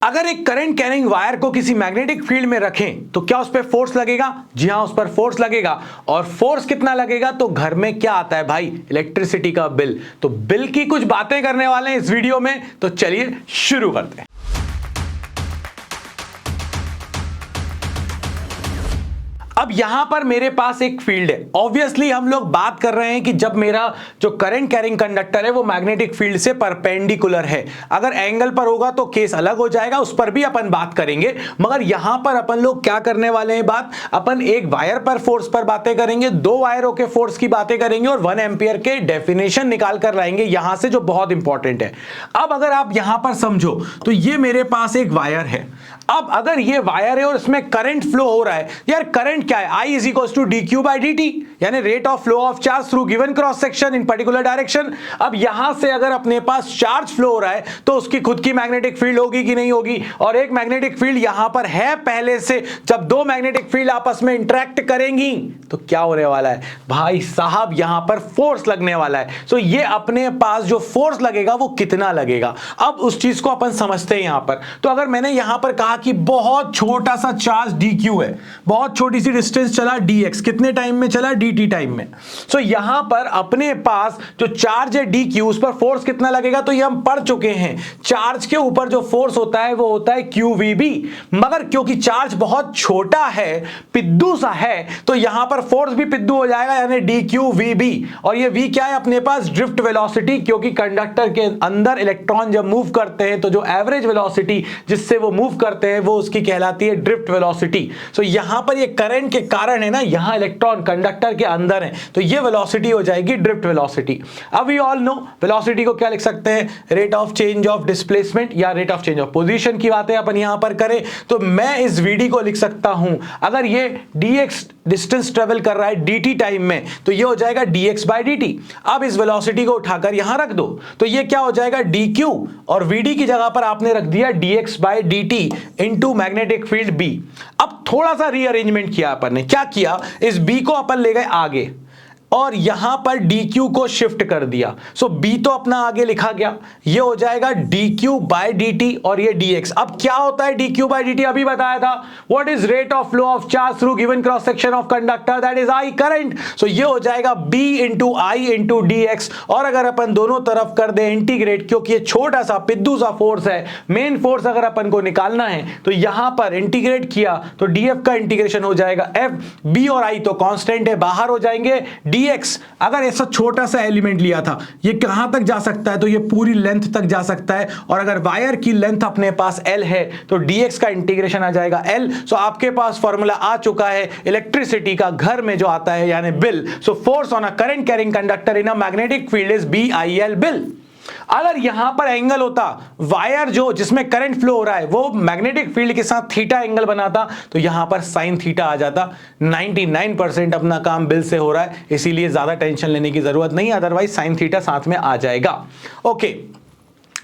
अगर एक current carrying wire को किसी मैग्नेटिक फील्ड में रखें तो क्या उस पर फोर्स लगेगा? जी हां, उस पर फोर्स लगेगा। और फोर्स कितना लगेगा? तो घर में क्या आता है भाई? इलेक्ट्रिसिटी का बिल। तो बिल की कुछ बातें करने वाले हैं इस वीडियो में, तो चलिए शुरू करते हैं। अब यहां पर मेरे पास एक फील्ड है। ऑब्वियसली हम लोग बात कर रहे हैं कि जब मेरा जो करंट कैरिंग कंडक्टर है वो मैग्नेटिक फील्ड से परपेंडिकुलर है। अगर एंगल पर होगा तो केस अलग हो जाएगा, उस पर भी अपन बात करेंगे। मगर यहां पर अपन लोग क्या करने वाले हैं बात, अपन एक वायर पर फोर्स पर बातें करेंगे, दो वायरों के फोर्स की बातें करेंगे और 1 एम्पियर के डेफिनेशन निकाल कर लाएंगे यहां से, जो बहुत इंपॉर्टेंट है। अब अगर आप यहां पर समझो तो ये मेरे पास एक वायर है। अब अगर ये वायर है और इसमें करंट फ्लो हो रहा है, यार करंट क्या है? I is equal to D Q by D T, यानी rate of flow of charge through given cross section in particular direction. अब यहां से अगर अपने पास चार्ज फ्लो हो रहा है तो उसकी खुद की मैग्नेटिक फील्ड होगी कि नहीं होगी? और एक मैग्नेटिक फील्ड यहां पर है पहले से। जब दो मैग्नेटिक फील्ड आपस में इंटरेक्ट करेंगी तो क्या होने वाला है भाई साहब? यहां पर फोर्स लगने वाला है। तो ये अपने पास जो फोर्स लगेगा वो कितना लगेगा, अब उस चीज को अपन समझते हैं यहां पर। तो अगर मैंने यहां पर कहा कि बहुत छोटा सा चार्ज dq है, बहुत छोटी सी डिस्टेंस चला dx, कितने टाइम में चला? dt टाइम में। सो यहां पर अपने पास जो चार्ज है dq, उस पर फोर्स कितना लगेगा? तो ये हम पढ़ चुके हैं, चार्ज के ऊपर जो फोर्स होता है वो होता है qvb। मगर क्योंकि चार्ज बहुत छोटा है, पिद्दू सा है, तो यहां पर फोर्स भी पिद्दू हो जाएगा, यानी dqvb। और ये v क्या है अपने पास? ड्रिफ्ट वेलोसिटी, क्योंकि कंडक्टर के अंदर इलेक्ट्रॉन जब मूव करते हैं तो जो एवरेज वेलोसिटी जिससे वो मूव करते हैं वो उसकी कहलाती है ड्रिफ्ट वेलोसिटी। सो यहां पर ये करंट के कारण है ना, यहां इलेक्ट्रॉन कंडक्टर के अंदर है, तो ये वेलोसिटी हो जाएगी ड्रिफ्ट वेलोसिटी। अब वी ऑल नो वेलोसिटी को क्या लिख सकते हैं? Rate of change of displacement या rate of change of position की बातें अपन यहां पर करें तो मैं इस वीडी को लिख सकता हूं, अगर ये dx डिस्टेंस ट्रेवल कर रहा है dt टाइम में तो ये हो जाएगा dx बाई dt। अब इस वेलोसिटी को उठाकर यहां रख दो तो ये क्या हो जाएगा? dq, और vd की जगह पर आपने रख दिया dx by dt into magnetic field b। अब थोड़ा सा रीअरेंजमेंट किया अपन ने, क्या किया? इस b को अपन ले गए आगे और यहां पर dq को शिफ्ट कर दिया। सो b तो अपना आगे लिखा गया, ये हो जाएगा dq बाय dt और ये dx। अब क्या होता है dq बाय dt? अभी बताया था, what is rate of flow of charge through given cross section of conductor, that is I current. So ये हो जाएगा b into I into dx। और अगर अपन दोनों तरफ कर दे इंटीग्रेट, क्योंकि ये छोटा सा पिद्दू सा फोर्स है, मेन फोर्स अगर अपन को निकालना है तो यहां पर इंटीग्रेट किया तो df का इंटीग्रेशन हो जाएगा f, b और i तो कांस्टेंट है, बाहर हो जाएंगे। dx, अगर ऐसा छोटा सा एलिमेंट लिया था, ये कहां तक जा सकता है? तो ये पूरी लेंथ तक जा सकता है। और अगर वायर की लेंथ अपने पास l है तो dx का इंटीग्रेशन आ जाएगा l। सो आपके पास फॉर्मूला आ चुका है इलेक्ट्रिसिटी का, घर में जो आता है, यानी bill. So force on a current carrying conductor in a magnetic field is BIL, bill. अगर यहां पर एंगल होता, वायर जो जिसमें करंट फ्लो हो रहा है वो मैग्नेटिक फील्ड के साथ थीटा एंगल बनाता तो यहां पर साइन थीटा आ जाता। 99% अपना काम बिल से हो रहा है, इसीलिए ज्यादा टेंशन लेने की जरूरत नहीं, अदरवाइज साइन थीटा साथ में आ जाएगा। ओके,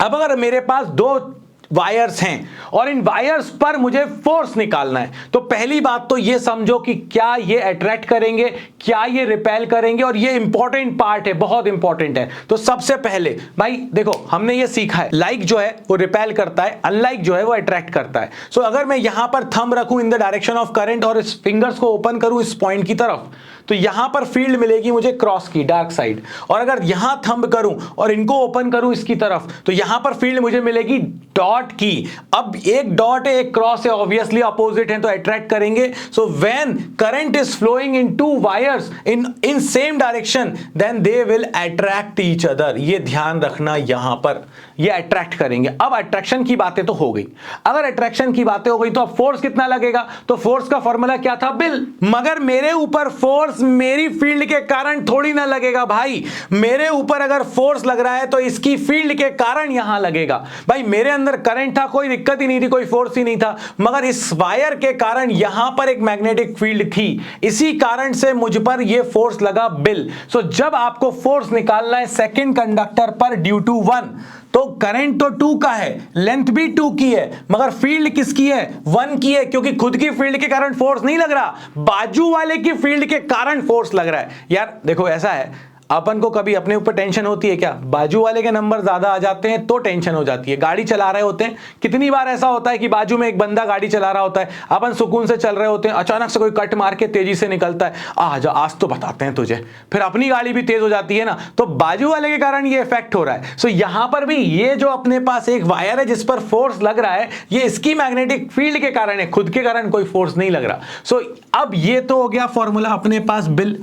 अब अगर मेरे पास दो वायर्स हैं और इन वायर्स पर मुझे फोर्स निकालना है तो पहली बात तो ये समझो कि क्या ये अट्रैक्ट करेंगे, क्या ये रिपेल करेंगे, और ये इंपॉर्टेंट पार्ट है, बहुत इंपॉर्टेंट है। तो सबसे पहले भाई देखो, हमने ये सीखा है, लाइक जो है वो रिपेल करता है, अनलाइक जो है वो अट्रैक्ट करता है। सो अगर मैं यहां पर थंब रखूं इन द डायरेक्शन ऑफ करंट और इस फिंगर्स को ओपन करूं इस पॉइंट की तरफ, तो यहां पर फील्ड मिलेगी मुझे क्रॉस की, डार्क साइड। और अगर यहां थंब करूं और इनको ओपन करूं इसकी तरफ तो यहां पर फील्ड मुझे मिलेगी डॉट की। अब एक डॉट है, एक क्रॉस है, ऑब्वियसली अपोजिट है तो अट्रैक्ट करेंगे। So when current is flowing in two wires in same direction then they will attract each other. ये ध्यान रखना, यहां पर ये अट्रैक्ट करेंगे। अब अट्रैक्शन की बातें तो हो गई, अगर अट्रैक्शन की बातें हो गई तो अब फोर्स कितना लगेगा? तो फोर्स का फॉर्मूला क्या था? बिल। मगर मेरे ऊपर फोर्स मेरी फील्ड के कारण थोड़ी ना लगेगा भाई, मेरे ऊपर अगर फोर्स लग रहा है तो इसकी फील्ड के कारण यहां लगेगा। भाई मेरे अंदर करंट था, कोई दिक्कत ही नहीं थी, कोई फोर्स ही नहीं था, मगर इस वायर के कारण यहां पर एक मैग्नेटिक फील्ड थी, इसी कारण से मुझ पर यह फोर्स लगा, बिल। सो जब आपको फोर्स निकालना है सेकंड कंडक्टर पर ड्यू टू 1, तो करंट तो 2 का है, लेंथ भी 2 की है, मगर फील्ड किसकी है? 1 की है, क्योंकि खुद की फील्ड के कारण फोर्स नहीं लग रहा, बाजू वाले की फील्ड के कारण फोर्स लग रहा है। यार देखो ऐसा है, अपन को कभी अपने ऊपर टेंशन होती है क्या? बाजू वाले के नंबर ज्यादा आ जाते हैं तो टेंशन हो जाती है। गाड़ी चला रहे होते हैं, कितनी बार ऐसा होता है कि बाजू में एक बंदा गाड़ी चला रहा होता है, अपन सुकून से चल रहे होते हैं, अचानक से कोई कट मार के तेजी से निकलता है, आज तो बताते हैं तुझे, फिर अपनी गाड़ी भी तेज हो जाती है ना, तो बाजू वाले के कारण ये इफेक्ट हो रहा है। सो यहां पर भी ये जो अपने पास एक वायर है जिस पर फोर्स लग रहा है, ये इसकी मैग्नेटिक फील्ड के कारण है, खुद के कारण कोई फोर्स नहीं लग रहा। सो अब ये तो हो गया फॉर्मूला अपने पास बिल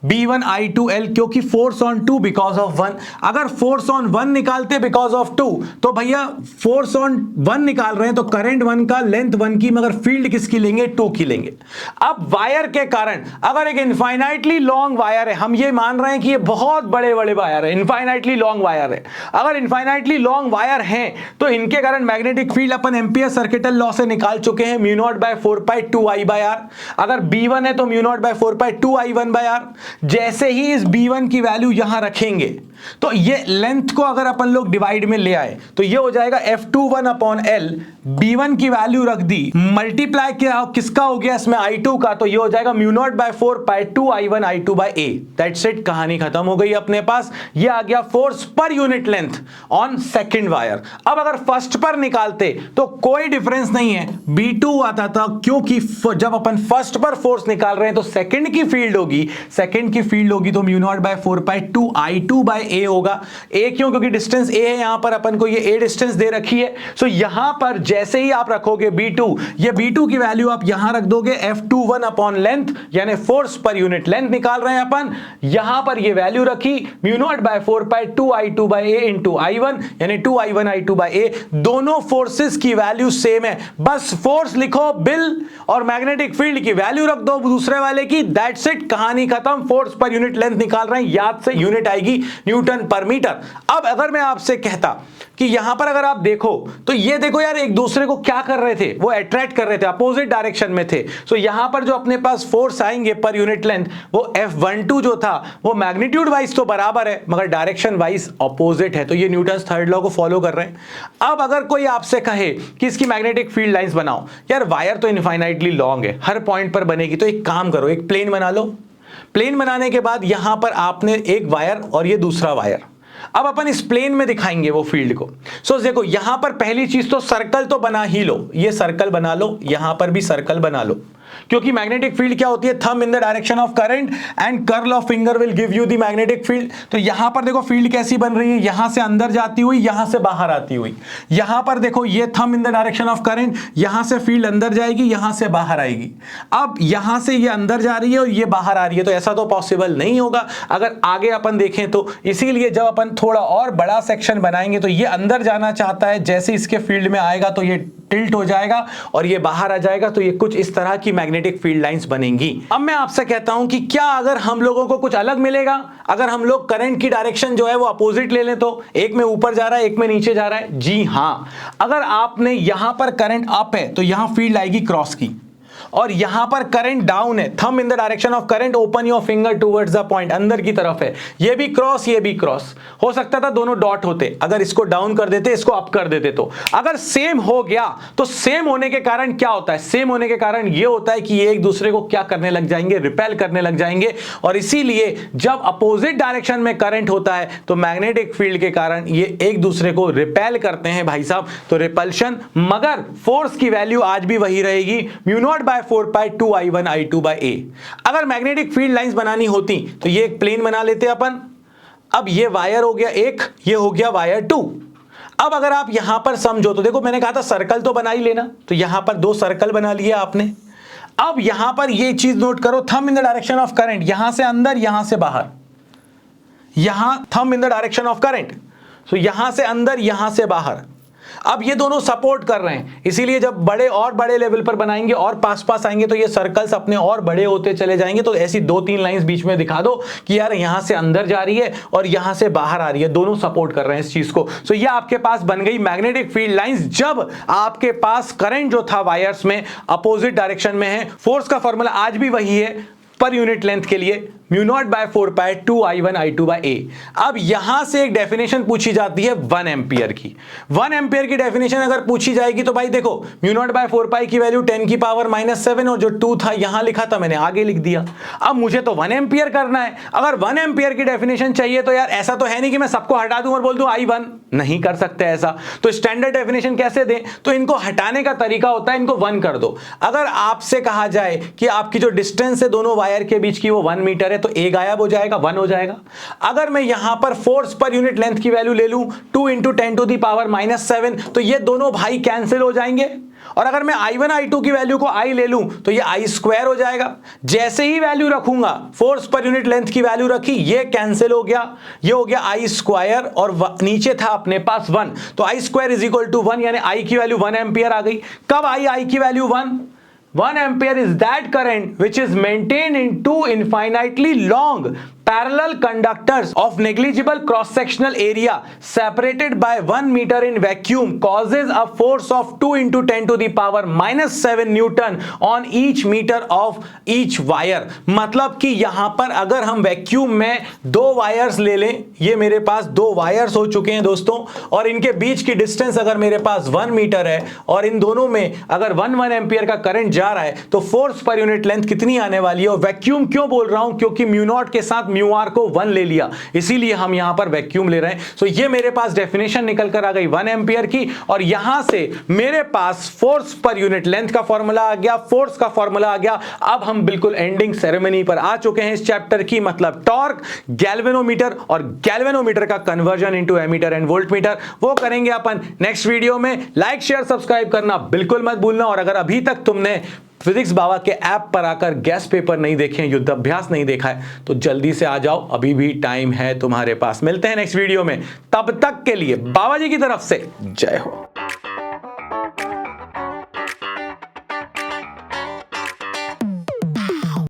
B1I2L, क्योंकि फोर्स ऑन 2 बिकॉज ऑफ 1। अगर फोर्स ऑन 1 निकालते बिकॉज ऑफ 2, तो भैया फोर्स ऑन 1 निकाल रहे हैं तो करंट 1 का, लेंथ 1 की, मगर फील्ड किसकी लेंगे? 2 की लेंगे। अब वायर के कारण, अगर एक इनफाइनाइटली लॉन्ग वायर है, हम ये मान रहे हैं कि ये बहुत बड़े बड़े वायर है, इनफाइनाइटली लॉन्ग वायर है, अगर इनफाइनाइटली लॉन्ग वायर है तो इनके कारण मैग्नेटिक फील्ड अपन एम्पियर सर्किटल लॉ से निकाल चुके हैं, μ0/4π2I/r। अगर B1 है तो μ0/4π2I1/r। जैसे ही इस B1 की वैल्यू यहां रखेंगे तो ये लेंथ को अगर अपन लोग डिवाइड में ले आए तो ये हो जाएगा F21/L। B1 की वैल्यू रख दी, मल्टीप्लाई किया, किसका हो गया इसमें? I2 का, तो ये हो जाएगा μ0/4π2I1I2/a। दैट्स इट, कहानी खत्म हो गई अपने पास। ये आ गया force per unit length on second wire. अब अगर फर्स्ट पर निकालते तो कोई डिफरेंस नहीं है, B2 आता था, क्योंकि जब अपन फर्स्ट पर फोर्स निकाल रहे हैं तो सेकंड की फील्ड होगी, तो μ0/4π2I2/a होगा। a क्यों? क्योंकि डिस्टेंस a है, यहां पर अपन को ये a डिस्टेंस दे रखी है। सो यहां पर जैसे ही आप रखोगे B2, ये B2 की वैल्यू आप यहां रख दोगे, F21 लेंथ, यानी फोर्स पर यूनिट लेंथ निकाल रहे हैं अपन, यहां पर ये वैल्यू रखी μ0/4π2I2/a इंटू I1, यानी 2I1I2/a। दोनों फोर्सेस की वैल्यू सेम है, बस फोर्स लिखो बिल और मैग्नेटिक फील्ड की वैल्यू रख दो दूसरे वाले की, दैट्स इट, कहानी खत्म। फोर्स पर यूनिट लेंथ निकाल रहे हैं, याद से यूनिट आएगी न्यूटन पर मीटर। अब अगर मैं आपसे कहता कि यहां पर अगर आप देखो तो ये देखो यार, एक दूसरे को क्या कर रहे थे? वो अट्रैक्ट कर रहे थे, अपोजिट डायरेक्शन में थे। सो यहां पर जो अपने पास फोर्स आएंगे पर यूनिट लेंथ, वो F12 जो था वो मैग्नीट्यूड वाइज तो बराबर है मगर डायरेक्शन वाइज अपोजिट है, तो ये न्यूटन्स थर्ड लॉ को फॉलो कर रहे हैं। अब अगर कोई आपसे कहे कि इसकी मैग्नेटिक फील्ड लाइंस बनाओ, यार वायर तो इनफाइनाइटली लॉन्ग है, हर पॉइंट पर बनेगी, तो एक काम करो, एक प्लेन बना लो। प्लेन बनाने के बाद यहां पर आपने एक वायर और ये दूसरा वायर, अब अपन इस प्लेन में दिखाएंगे वो फील्ड को। सो देखो यहां पर पहली चीज तो सर्कल तो बना ही लो, ये सर्कल बना लो, यहां पर भी सर्कल बना लो, क्योंकि मैग्नेटिक फील्ड क्या होती है? Thumb in the direction of current and curl of finger will give you the magnetic field. तो यहां पर देखो फील्ड कैसी बन रही है, यहां से अंदर जाती हुई, यहां से बाहर आती हुई। यहां पर देखो ये thumb in the direction of current, यहां से फील्ड अंदर जाएगी, यहां से बाहर आएगी। अब यहां से ये अंदर जा रही है और ये बाहर आ रही है, तो ऐसा तो पॉसिबल नहीं होगा अगर आगे अपन देखें तो। इसीलिए जब अपन थोड़ा और बड़ा सेक्शन बनाएंगे तो ये अंदर जाना चाहता है, जैसे इसके फील्ड में आएगा तो ये टिल्ट हो जाएगा और ये बाहर आ जाएगा, तो ये कुछ इस तरह की मैग्नेटिक फील्ड लाइंस बनेंगी। अब मैं आपसे कहता हूं कि क्या अगर हम लोगों को कुछ अलग मिलेगा, अगर हम लोग करंट की डायरेक्शन जो है वो अपोजिट ले लें, तो एक में ऊपर जा रहा है, एक में नीचे जा रहा है? जी हां, अगर आपने यहां पर करंट अप है तो यहां फील्ड आएगी क्रॉस की, और यहां पर करंट डाउन है, thumb in the direction of current, open your finger towards the point, अंदर की तरफ है, ये भी क्रॉस, ये भी क्रॉस। हो सकता था दोनों डॉट होते, अगर इसको डाउन कर देते, इसको अप कर देते, तो अगर सेम हो गया तो सेम होने के कारण क्या होता है? सेम होने के कारण ये होता है कि ये एक दूसरे को क्या करने लग जाएंगे? रिपेल करने लग जाएंगे। और इसीलिए जब अपोजिट डायरेक्शन में करंट होता है तो मैग्नेटिक फील्ड के कारण ये एक दूसरे को रिपेल करते हैं भाई साहब, तो रिपल्शन। मगर फोर्स की वैल्यू आज भी वही रहेगी, μ0/4π2I1I2/a। अगर मैग्नेटिक फील्ड लाइंस बनानी होती तो ये एक प्लेन बना लेते अपन। अब ये वायर हो गया एक, ये हो गया वायर 2। अब अगर आप यहां पर समझो तो देखो, मैंने कहा था सर्कल तो बना ही लेना, तो यहां पर 2 सर्कल बना लिया आपने। अब यहां पर ये चीज नोट करो, thumb in the direction of current, यहां से अंदर, यहां से बाहर, यहां thumb in the direction of current, so यहां से अंदर, यहां से बाहर। अब ये दोनों सपोर्ट कर रहे हैं, इसीलिए जब बड़े और बड़े लेवल पर बनाएंगे और पास पास आएंगे तो ये सर्कल्स अपने और बड़े होते चले जाएंगे। तो ऐसी 2-3 लाइंस बीच में दिखा दो कि यार यहां से अंदर जा रही है और यहां से बाहर आ रही है, दोनों सपोर्ट कर रहे हैं इस चीज को। सो ये आपके पास बन गई मैग्नेटिक फील्ड लाइंस, जब आपके पास करंट जो था वायर्स में अपोजिट डायरेक्शन में है। फोर्स का फॉर्मूला आज भी वही है पर यूनिट लेंथ के लिए, म्यू नॉट बाय 4 पाई 2I1 I2 बाय ए। अब यहां से एक डेफिनेशन पूछी जाती है 1 एम्पियर की। 1 एम्पियर की डेफिनेशन अगर पूछी जाएगी तो भाई देखो, म्यू नॉट बाय 4 पाई की वैल्यू 10 की पावर -7 और जो 2 था यहां लिखा था मैंने आगे लिख दिया। अब मुझे तो 1 एम्पियर करना है। अगर 1 एम्पियर की डेफिनेशन चाहिए तो यार ऐसा तो है नहीं कि मैं सबको हटा दूं और बोल दूं I1, नहीं कर सकते ऐसा। तो स्टैंडर्ड डेफिनेशन कैसे दें? तो इनको हटाने का तरीका होता है, इनको 1 कर दो। अगर आपसे कहा जाए कि आपकी जो डिस्टेंस है दोनों वायर के बीच की वो 1 मीटर है, तो ए गायब हो जाएगा, 1 हो जाएगा। अगर मैं यहां पर फोर्स पर यूनिट लेंथ की वैल्यू ले लूं 2 × 10⁻⁻7, तो ये दोनों भाई कैंसिल हो जाएंगे। और अगर मैं I1 I2 की वैल्यू को I ले लूं तो ये I² हो जाएगा। जैसे ही वैल्यू रखूंगा, फोर्स पर यूनिट लेंथ की वैल्यू रखी, ये कैंसिल हो गया, ये हो गया I² और नीचे था अपने पास 1, तो I² = 1, यानी I की वैल्यू 1 एम्पियर आ गई। कब आई I की value 1 ampere is that current which is maintain in 2 infinitely long parallel conductors of negligible cross sectional area separated by 1 meter in vacuum causes a force of 2 × 10⁻⁻7 Newton on each meter of each wire। मतलब कि यहां पर अगर हम vacuum में 2 wires ले लें, ये मेरे पास 2 वायर्स हो चुके हैं दोस्तों, और इनके बीच की डिस्टेंस अगर मेरे पास 1 मीटर है और इन दोनों में अगर 1 एम्पियर का करंट जा रहा है, तो फोर्स पर यूनिट लेंथ कितनी आने वाली है? और वैक्यूम क्यों बोल रहा हूं? क्योंकि म्यू नॉट के साथ म्यू आर को 1 ले लिया, इसीलिए हम यहां पर वैक्यूम ले रहे हैं। सो ये मेरे पास डेफिनेशन निकल कर आ गई 1 एम्पियर की, और यहां से मेरे पास फोर्स पर यूनिट लेंथ का फॉर्मूला आ गया, फोर्स का फॉर्मूला आ गया। अब हम बिल्कुल एंडिंग सेरेमनी पर आ चुके हैं इस चैप्टर की, मतलब टॉर्क, गैल्वेनोमीटर और गैल्वेनोमीटर का conversion into ammeter and voltmeter, वो करेंगे अपन नेक्स्ट वीडियो में। लाइक शेयर सब्सक्राइब करना बिल्कुल मत भूलना, और अगर अभी तक तुमने फिजिक्स बाबा के ऐप पर आकर गैस पेपर नहीं देखे हैं, युद्ध अभ्यास नहीं देखा है, तो जल्दी से आ जाओ, अभी भी टाइम है तुम्हारे पास। मिलते हैं नेक्स्ट वीडियो में, तब तक के लिए बाबा जी की तरफ से जय हो।